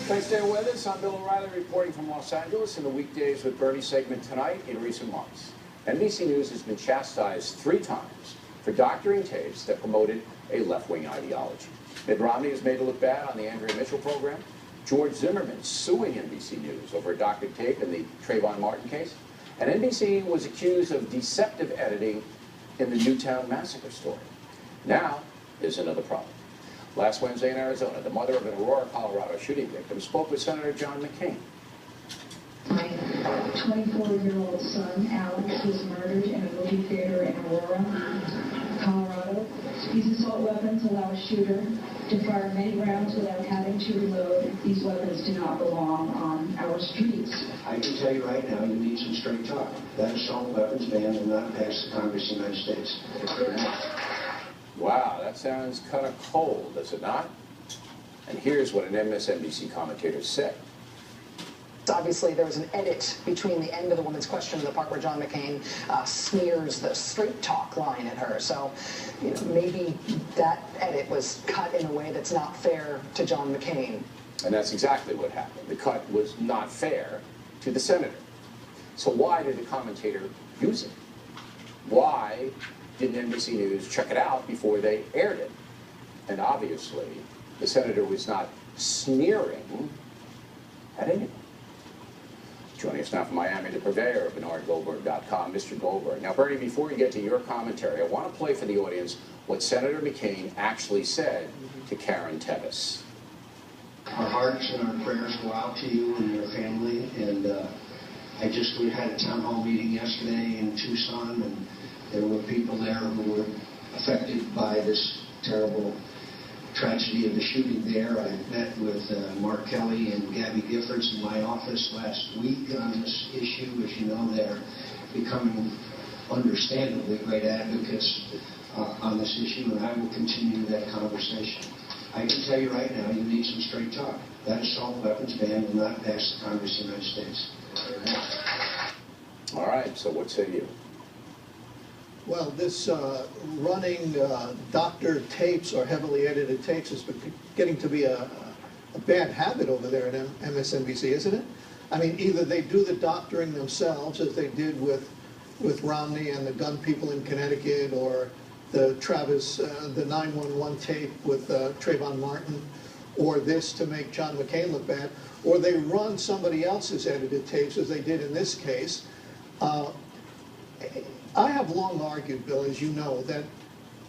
Thanks for staying with us. I'm Bill O'Reilly reporting from Los Angeles in the Weekdays with Bernie segment tonight. In recent months, NBC News has been chastised 3 times for doctoring tapes that promoted a left-wing ideology. Mitt Romney is made to look bad on the Andrea Mitchell program. George Zimmerman suing NBC News over a doctored tape in the Trayvon Martin case. And NBC was accused of deceptive editing in the Newtown massacre story. Now, there's another problem. Last Wednesday in Arizona, the mother of an Aurora, Colorado shooting victim spoke with Senator John McCain. My 24-year-old son, Alex, was murdered in a movie theater in Aurora, Colorado. These assault weapons allow a shooter to fire many rounds without having to reload. These weapons do not belong on our streets. I can tell you right now, you need some straight talk. That assault weapons ban will not pass the Congress of the United States. Wow, that sounds kind of cold, does it not? And here's what an MSNBC commentator said. Obviously, there was an edit between the end of the woman's question and the part where John McCain smears the straight talk line at her. So, you know, maybe that edit was cut in a way that's not fair to John McCain. And that's exactly what happened. The cut was not fair to the senator. So why did the commentator use it? Why didn't NBC News check it out before they aired it? And obviously, the senator was not sneering at anyone. Joining us now from Miami, the purveyor of BernardGoldberg.com, Mr. Goldberg. Now, Bernie, before you get to your commentary, I want to play for the audience what Senator McCain actually said to Karen Tevis. Our hearts and our prayers go out to you and your family. And we had a town hall meeting yesterday in Tucson, and there were people there who were affected by this terrible tragedy of the shooting there. I met with Mark Kelly and Gabby Giffords in my office last week on this issue. As you know, they're becoming understandably great advocates on this issue, and I will continue that conversation. I can tell you right now, you need some straight talk. That assault weapons ban will not pass the Congress of the United States. All right, so what say you? Well, this running doctored tapes or heavily edited tapes is getting to be a bad habit over there at MSNBC, isn't it? I mean, either they do the doctoring themselves, as they did with Romney and the gun people in Connecticut, or the 911 tape with Trayvon Martin, or this to make John McCain look bad, or they run somebody else's edited tapes, as they did in this case. I have long argued, Bill, as you know, that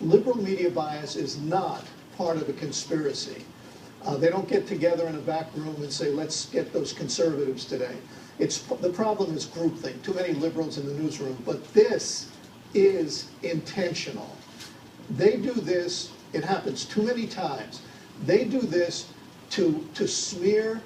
liberal media bias is not part of a conspiracy. They don't get together in a back room and say, let's get those conservatives today. The problem is groupthink, too many liberals in the newsroom, but this is intentional. They do this, it happens too many times. They do this to smear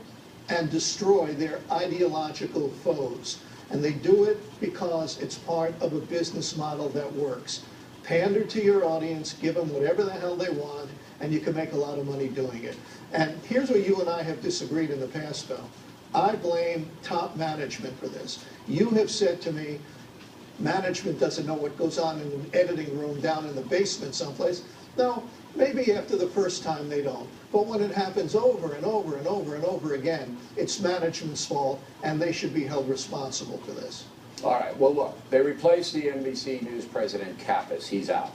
and destroy their ideological foes. And they do it because it's part of a business model that works. Pander to your audience, give them whatever the hell they want, and you can make a lot of money doing it. And here's where you and I have disagreed in the past, Bill. I blame top management for this. You have said to me, management doesn't know what goes on in an editing room down in the basement someplace. No, maybe after the first time they don't. But when it happens over and over and over and over again, it's management's fault, and they should be held responsible for this. All right, well, look, they replaced the NBC News president, Kappas. He's out.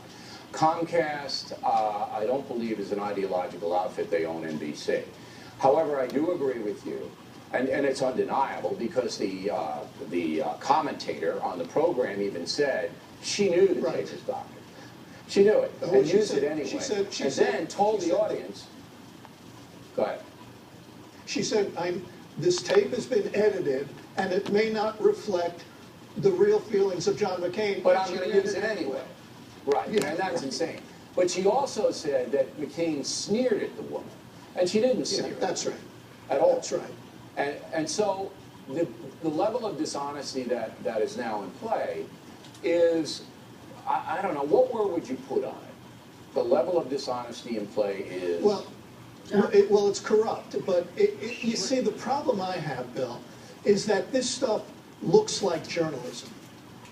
Comcast, I don't believe, is an ideological outfit. They own NBC. However, I do agree with you, and it's undeniable, because the commentator on the program even said she knew the tape was doctored. She knew it, and used it anyway. And then told the audience, go ahead. She said, this tape has been edited, and it may not reflect the real feelings of John McCain. But I'm going to use it anyway. Right, yeah, and that's insane. But she also said that McCain sneered at the woman, and she didn't sneer at that's her right. At all. That's right. And so the level of dishonesty that is now in play is, I don't know, what word would you put on it? The level of dishonesty in play is... Well, it's corrupt, but you see, the problem I have, Bill, is that this stuff looks like journalism.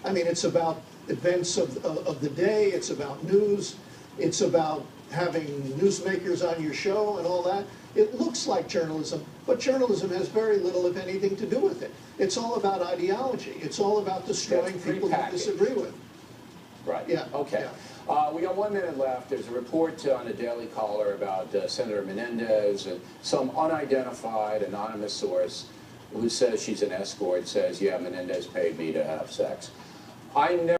I mean, it's about events of the day, it's about news, it's about having newsmakers on your show and all that, It looks like journalism, but journalism has very little, if anything, to do with it. It's all about ideology. It's all about destroying people you disagree with. Right. Yeah. Okay. Yeah. We got 1 minute left. There's a report on the Daily Caller about Senator Menendez, and some unidentified anonymous source who says she's an escort says, yeah, Menendez paid me to have sex. I never